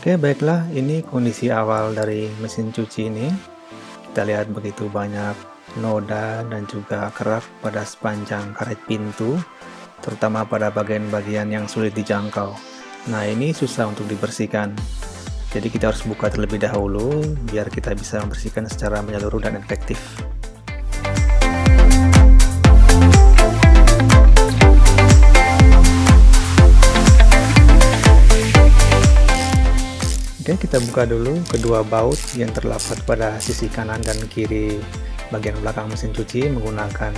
Oke, baiklah, ini kondisi awal dari mesin cuci ini. Kita lihat begitu banyak noda dan juga kerak pada sepanjang karet pintu, terutama pada bagian-bagian yang sulit dijangkau. Nah, ini susah untuk dibersihkan. Jadi kita harus buka terlebih dahulu biar kita bisa membersihkan secara menyeluruh dan efektif. Oke, kita buka dulu kedua baut yang terdapat pada sisi kanan dan kiri bagian belakang mesin cuci menggunakan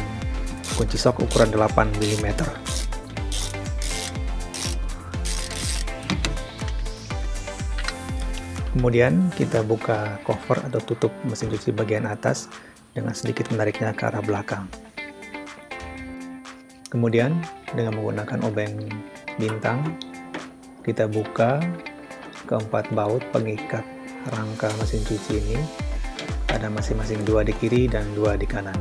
kunci sok ukuran 8 mm. Kemudian kita buka cover atau tutup mesin cuci bagian atas dengan sedikit menariknya ke arah belakang. Kemudian dengan menggunakan obeng bintang kita buka keempat baut pengikat rangka mesin cuci ini, ada masing-masing 2 di kiri dan 2 di kanan.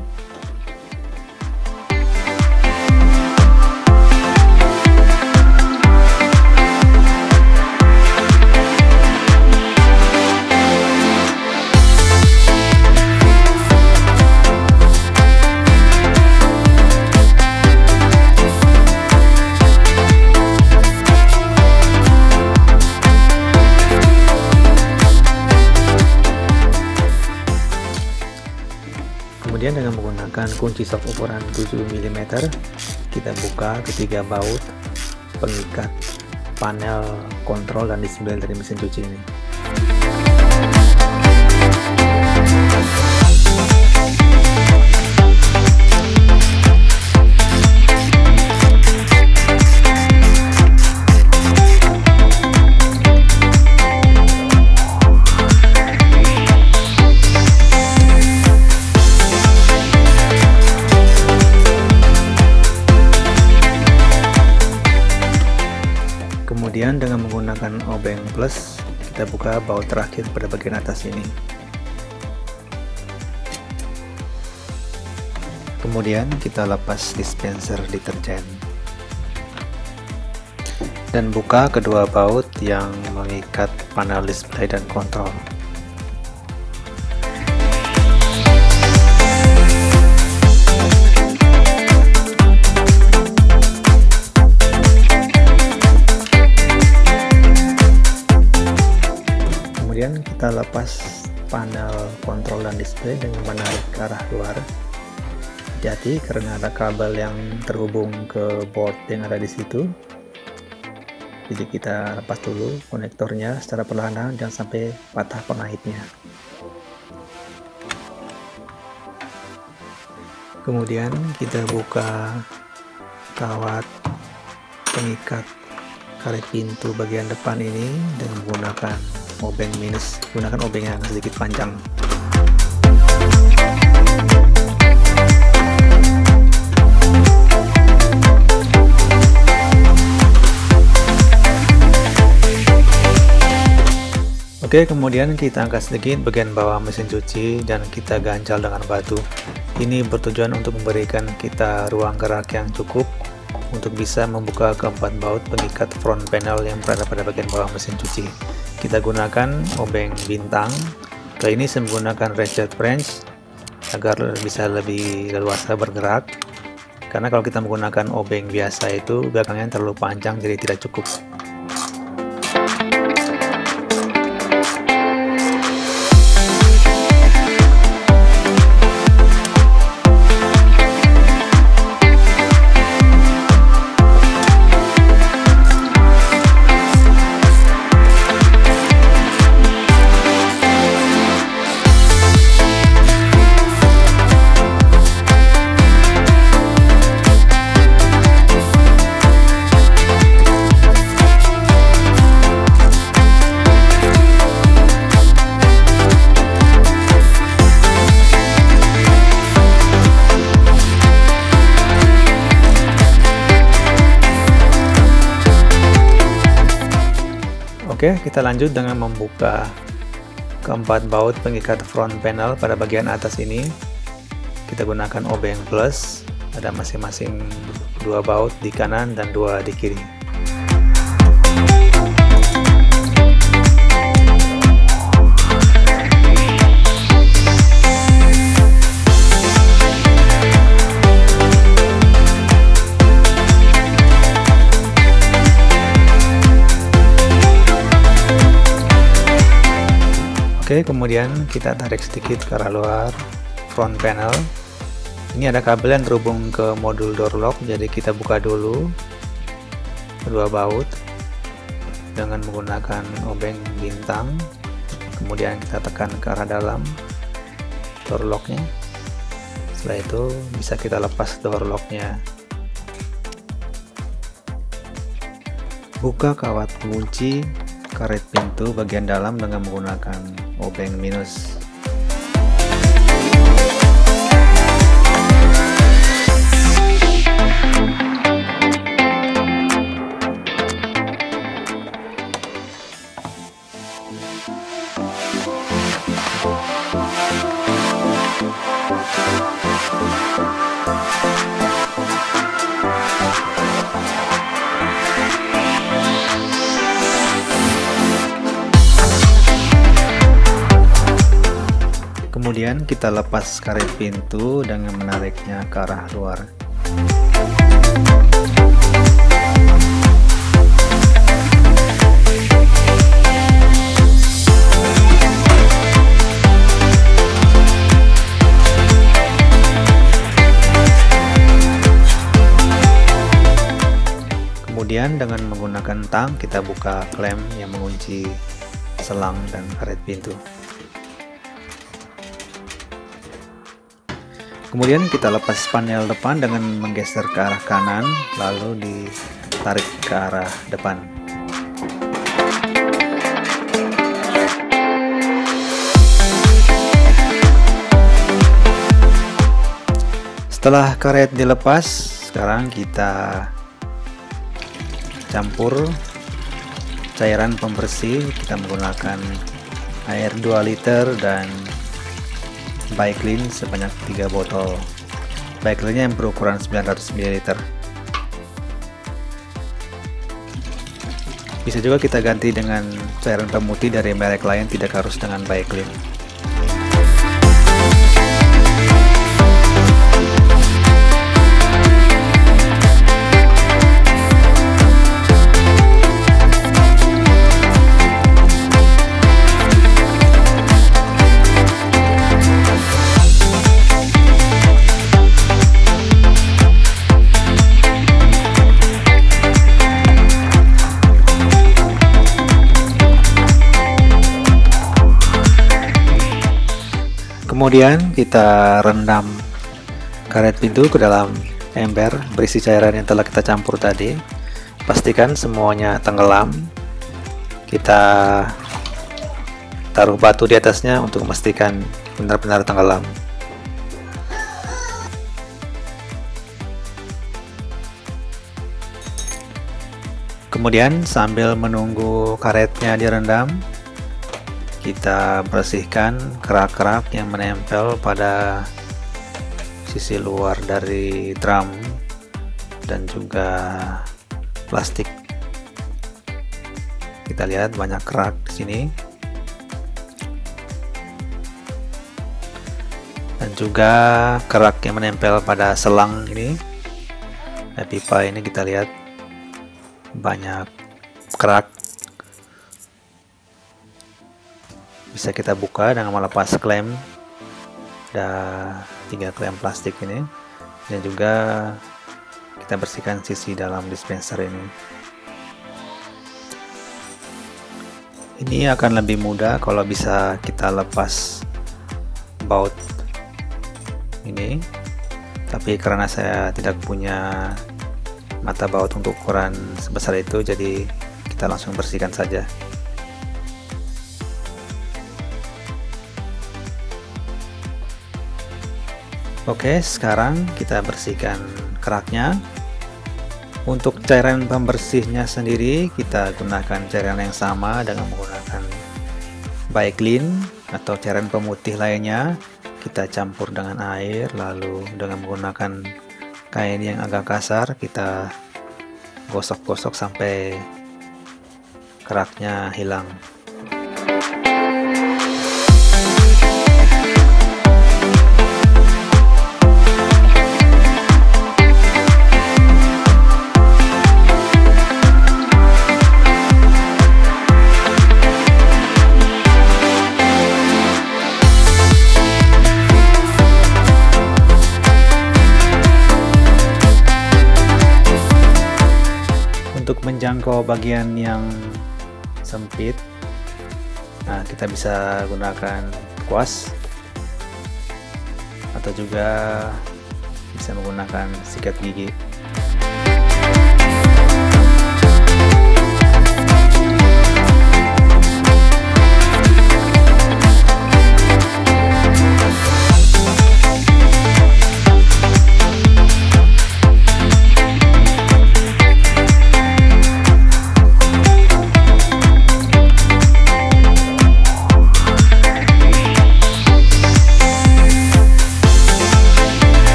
Kemudian dengan menggunakan kunci sok ukuran 7 mm kita buka ketiga baut pengikat panel kontrol dan display dari mesin cuci ini. Kemudian dengan menggunakan obeng plus kita buka baut terakhir pada bagian atas ini. Kemudian kita lepas dispenser deterjen dan buka kedua baut yang mengikat panel display dan kontrol. Kemudian kita lepas panel kontrol dan display dengan menarik ke arah luar. Hati-hati karena ada kabel yang terhubung ke board yang ada di situ. Jadi kita lepas dulu konektornya secara perlahan, jangan sampai patah pengahitnya. Kemudian kita buka kawat pengikat karet pintu bagian depan ini dengan menggunakan obeng minus, gunakan obeng yang sedikit panjang. Oke, kemudian kita angkat sedikit bagian bawah mesin cuci dan kita ganjal dengan batu. Ini bertujuan untuk memberikan kita ruang gerak yang cukup untuk bisa membuka keempat baut pengikat front panel yang berada pada bagian bawah mesin cuci. Kita gunakan obeng bintang. Kali ini saya menggunakan ratchet wrench agar bisa lebih leluasa bergerak. Karena kalau kita menggunakan obeng biasa itu belakangnya terlalu panjang, jadi tidak cukup. Oke, kita lanjut dengan membuka keempat baut pengikat front panel pada bagian atas ini. Kita gunakan obeng plus, ada masing-masing 2 baut di kanan dan 2 di kiri. Oke, kemudian kita tarik sedikit ke arah luar front panel. Ini ada kabel yang terhubung ke modul door lock, jadi kita buka dulu kedua baut dengan menggunakan obeng bintang. Kemudian kita tekan ke arah dalam door locknya. Setelah itu bisa kita lepas door locknya. Buka kawat pengunci karet pintu bagian dalam dengan menggunakan obeng minus. Kemudian kita lepas karet pintu dengan menariknya ke arah luar. Kemudian dengan menggunakan tang kita buka klem yang mengunci selang dan karet pintu. Kemudian kita lepas panel depan dengan menggeser ke arah kanan, lalu ditarik ke arah depan. Setelah karet dilepas, sekarang kita campur cairan pembersih. Kita menggunakan air 2 liter dan Baiklin sebanyak 3 botol. Baiklinnya yang berukuran 900 ml. Bisa juga kita ganti dengan cairan pemutih dari merek lain, tidak harus dengan Baiklin. Kemudian kita rendam karet pintu ke dalam ember berisi cairan yang telah kita campur tadi. Pastikan semuanya tenggelam. Kita taruh batu di atasnya untuk memastikan benar-benar tenggelam. Kemudian sambil menunggu karetnya direndam, kita bersihkan kerak-kerak yang menempel pada sisi luar dari drum dan juga plastik. Kita lihat banyak kerak di sini. Dan juga kerak yang menempel pada selang ini. Pipa ini kita lihat banyak kerak. Bisa kita buka dengan melepas klem. Ada 3 klem plastik ini, dan juga kita bersihkan sisi dalam dispenser ini. Ini akan lebih mudah kalau bisa kita lepas baut ini, tapi karena saya tidak punya mata baut untuk ukuran sebesar itu, jadi kita langsung bersihkan saja. Oke, sekarang kita bersihkan keraknya. Untuk cairan pembersihnya sendiri kita gunakan cairan yang sama dengan menggunakan Bike-Clean atau cairan pemutih lainnya. Kita campur dengan air, lalu dengan menggunakan kain yang agak kasar kita gosok-gosok sampai keraknya hilang. Untuk menjangkau bagian yang sempit, nah kita bisa gunakan kuas atau juga bisa menggunakan sikat gigi.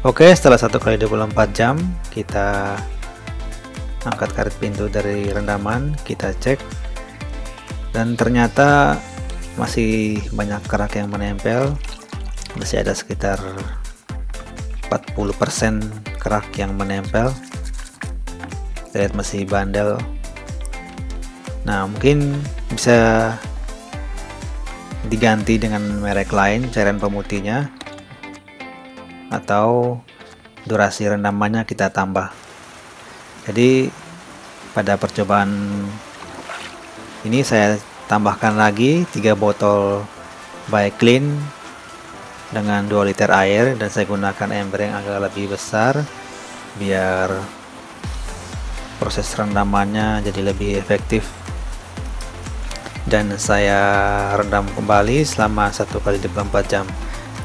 Oke, setelah 1x24 jam kita angkat karet pintu dari rendaman, kita cek dan ternyata masih banyak kerak yang menempel. Masih ada sekitar 40% kerak yang menempel. Kita lihat masih bandel. Nah, mungkin bisa diganti dengan merek lain cairan pemutihnya, atau durasi rendamannya kita tambah. Jadi pada percobaan ini saya tambahkan lagi 3 botol Bike-Clean dengan 2 liter air, dan saya gunakan ember yang agak lebih besar biar proses rendamannya jadi lebih efektif. Dan saya rendam kembali selama 1x24 jam.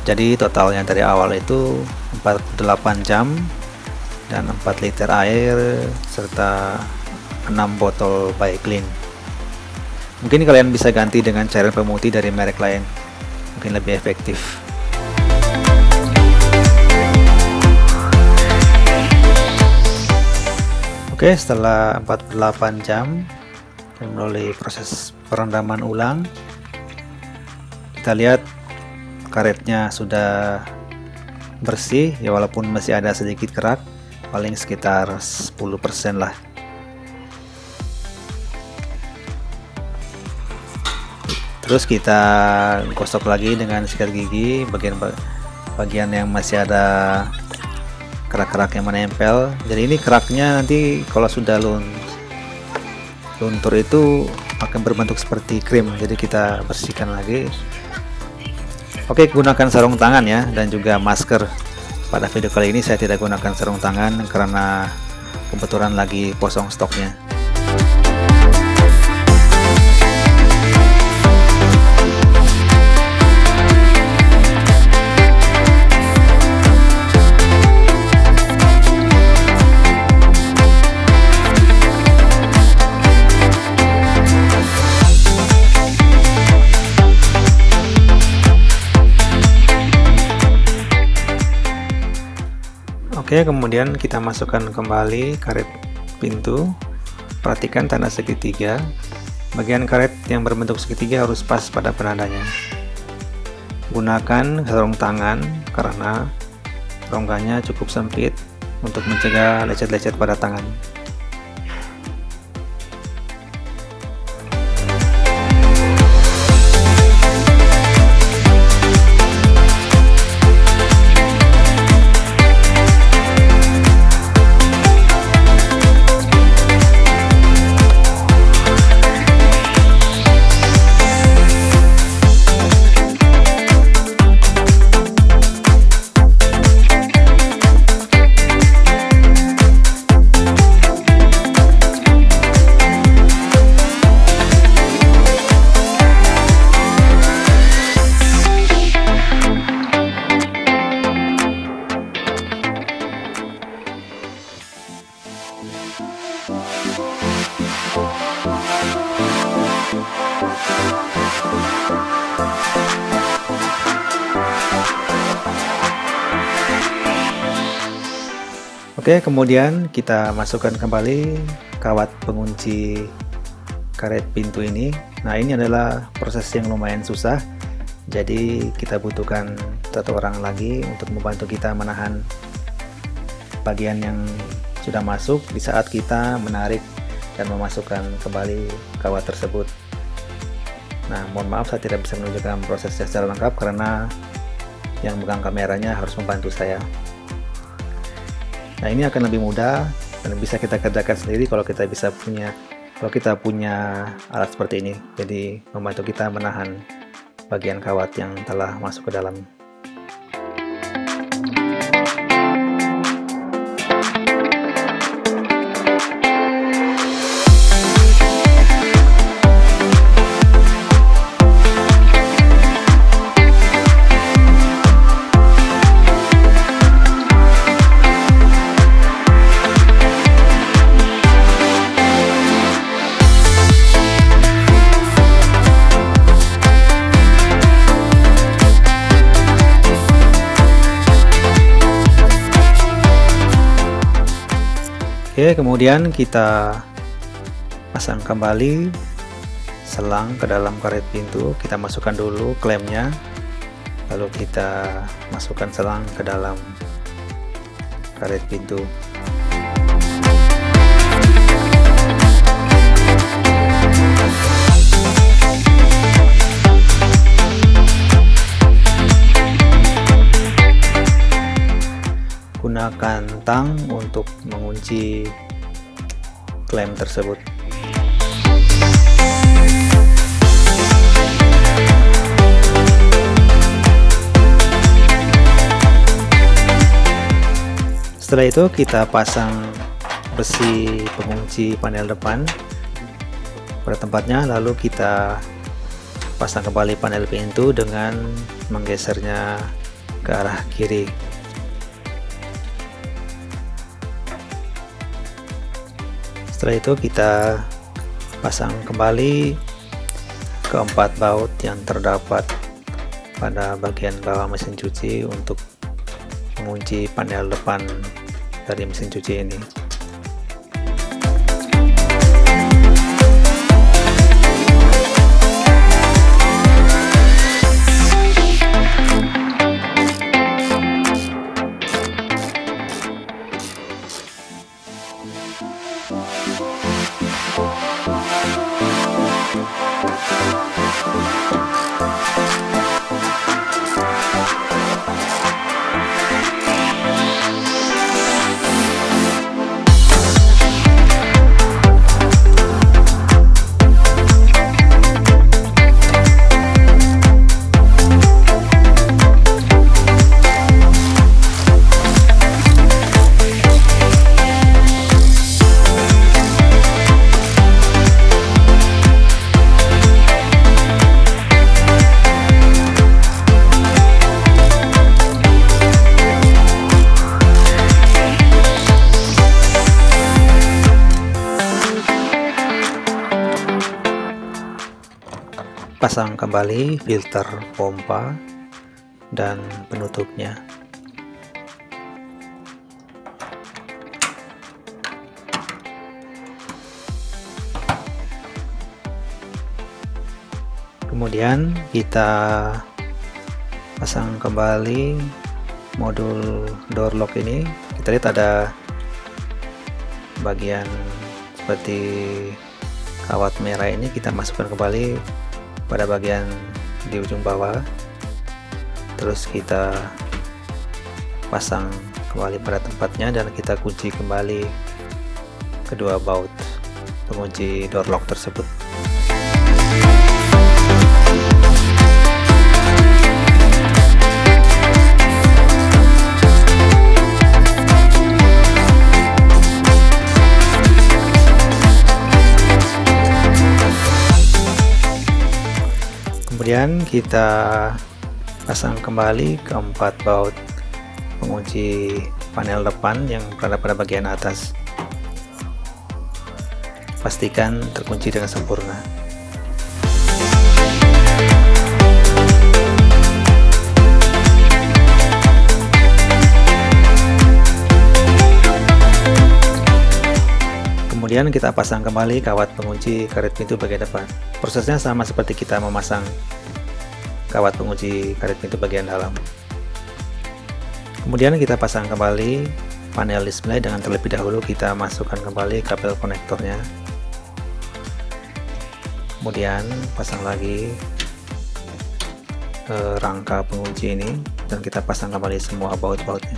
Jadi totalnya dari awal itu 48 jam dan 4 liter air serta 6 botol Bike-Clean. Mungkin kalian bisa ganti dengan cairan pemutih dari merek lain, mungkin lebih efektif. Oke, setelah 48 jam melalui proses perendaman ulang, kita lihat karetnya sudah bersih ya, walaupun masih ada sedikit kerak, paling sekitar 10% lah. Terus kita gosok lagi dengan sikat gigi bagian yang masih ada kerak-kerak yang menempel. Jadi ini keraknya nanti kalau sudah luntur itu akan berbentuk seperti krim, jadi kita bersihkan lagi. Oke, gunakan sarung tangan ya, dan juga masker. Pada video kali ini saya tidak gunakan sarung tangan karena kebetulan lagi kosong stoknya. Oke, kemudian kita masukkan kembali karet pintu. Perhatikan tanda segitiga. Bagian karet yang berbentuk segitiga harus pas pada penandanya. Gunakan sarung tangan karena rongganya cukup sempit untuk mencegah lecet-lecet pada tangan. Oke, kemudian kita masukkan kembali kawat pengunci karet pintu ini. Nah, ini adalah proses yang lumayan susah, jadi kita butuhkan satu orang lagi untuk membantu kita menahan bagian yang sudah masuk di saat kita menarik dan memasukkan kembali kawat tersebut. Nah, mohon maaf saya tidak bisa menunjukkan prosesnya secara lengkap karena yang megang kameranya harus membantu saya. Nah, ini akan lebih mudah dan bisa kita kerjakan sendiri kalau kita punya alat seperti ini. Jadi membantu kita menahan bagian kawat yang telah masuk ke dalam. Oke, kemudian kita pasang kembali selang ke dalam karet pintu. Kita masukkan dulu klemnya, lalu kita masukkan selang ke dalam karet pintu. Gunakan tang untuk mengunci klem tersebut. Setelah itu kita pasang besi pengunci panel depan pada tempatnya, lalu kita pasang kembali panel pintu dengan menggesernya ke arah kiri. Setelah itu kita pasang kembali keempat baut yang terdapat pada bagian bawah mesin cuci untuk mengunci panel depan dari mesin cuci ini. Pasang kembali filter pompa dan penutupnya. Kemudian kita pasang kembali modul door lock ini. Kita lihat ada bagian seperti kawat merah ini, kita masukkan kembali pada bagian di ujung bawah, terus kita pasang kembali pada tempatnya dan kita kunci kembali kedua baut pengunci door lock tersebut. Kemudian kita pasang kembali keempat baut pengunci panel depan yang berada pada bagian atas. Pastikan terkunci dengan sempurna. Kemudian kita pasang kembali kawat pengunci karet pintu bagian depan. Prosesnya sama seperti kita memasang kawat pengunci karet pintu bagian dalam. Kemudian kita pasang kembali panel display dengan terlebih dahulu kita masukkan kembali kabel konektornya. Kemudian pasang lagi rangka pengunci ini dan kita pasang kembali semua baut-bautnya.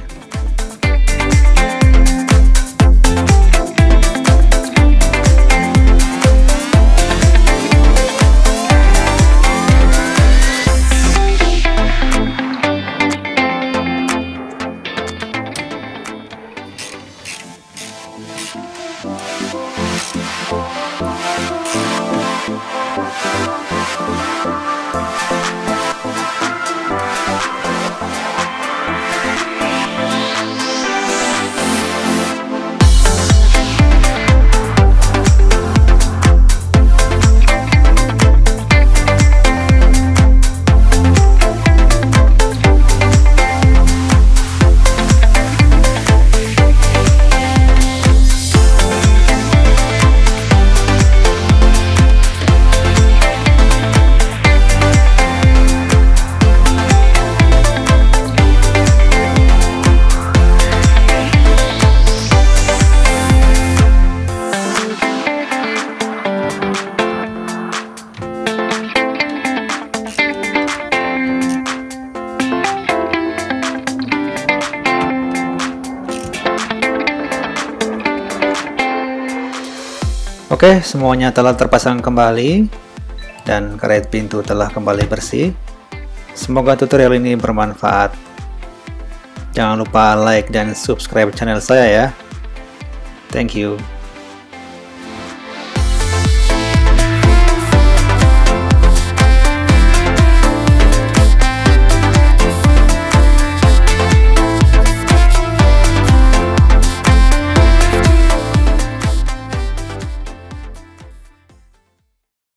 Oke, semuanya telah terpasang kembali dan karet pintu telah kembali bersih. Semoga tutorial ini bermanfaat. Jangan lupa like dan subscribe channel saya ya. Thank you.